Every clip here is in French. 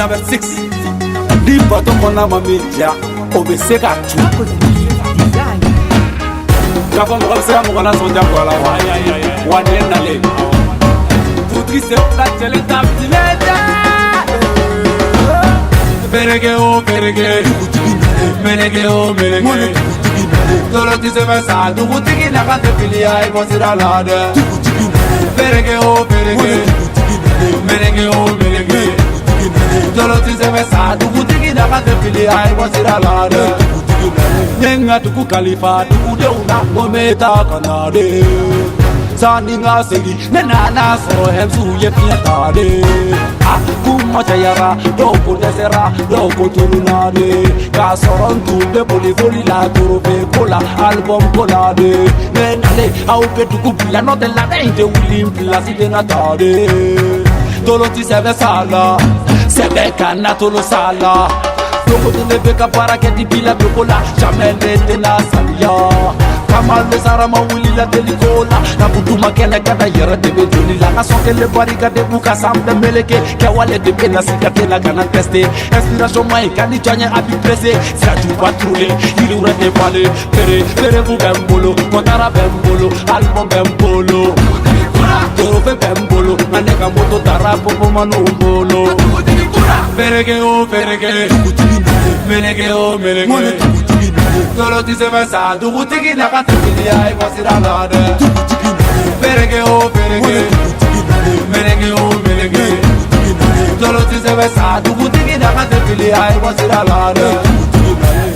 number 6. Di bato kona mamija obeseka tu. Kapa mokabisera mokana sonja kwala wa. Wane nale. Putri se la tele tapileta. Perege o perege. Menege o menege. Tolo ti se mesa du butiki na kante pilia e bosira lade. Perege o perege. Menege o menege. Tolo ti se mesa du butiki na kante pilia e bosira lade. Nenga tuku kalifa tuku de una gometa kanade. Saninga segi nena so hemsu ye fiatade. Kuma chayara doko desera doko turunade. Kasoron tu be boli boli la turufe kola album kolade. Nenale au pe tuku bila no de la dente ulim bila si de natade. Tolo ti sebe sala sebe kana tolo sala. Doko de beka para que ti bila kola jamais de la salia. Kamale sarama wuli la telikola na butuma kele kada yera de bejuli la na sokele barika de buka samde meleke ke wale de bena sikate la kana tester inspiration mai kani tanya abi pressé sa tu patrouille il ura de parler pere bu bembolo kontara bembolo album bembolo toro fe bembolo mane ka moto tara popo manu bolo perege o perege menege o menege. Tolo ti se mesa du butiki na kante pilia e bosira lade. Perege o perege. Menege o menege. Tolo ti se mesa du butiki na kante pilia e bosira lade.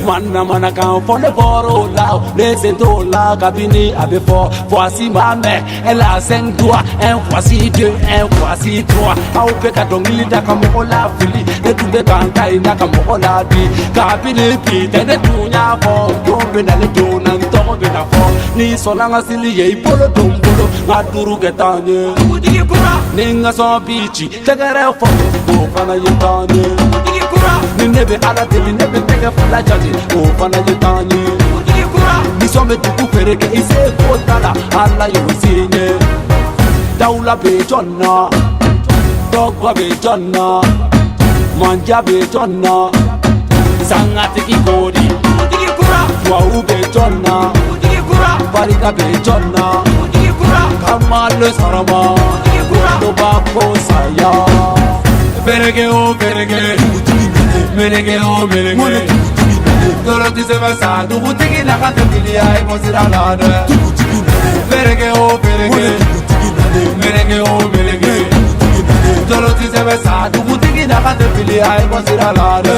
Mana kan fone boro la laissez to la cabine avec fort. Voici ma mère, elle a 5 doigts. Un voici 2, un voici 3. Au peka dongili da kamo la fili. Ne tumbe kanta ina kamo la di. Cabine pite ne tunya fo. Dombe na le dona ntombe na fo. Ni sonanga sili ye polo dombolo. Ngaduru getanye. Ninga so bichi. Tegere fo. Ofana yetanye. Ni nebe ala te ni nebe tege fula jali. Ofana yetanye. Ni some tuku fereke ise kotala. Ala yosinye. Daula be jonna. Dogwa be jonna. Manja be jonna. Sangati ki kodi. Wa ube jonna. Barika be jonna. Kamale sarama. Doba kosaya. Perege o perege. Menege o menege. Tolo ti se mesa du butiki na kante pilia e bosira lade. Perege o perege. Menege o menege. Tolo ti se mesa du butiki na kante pilia e bosira lade.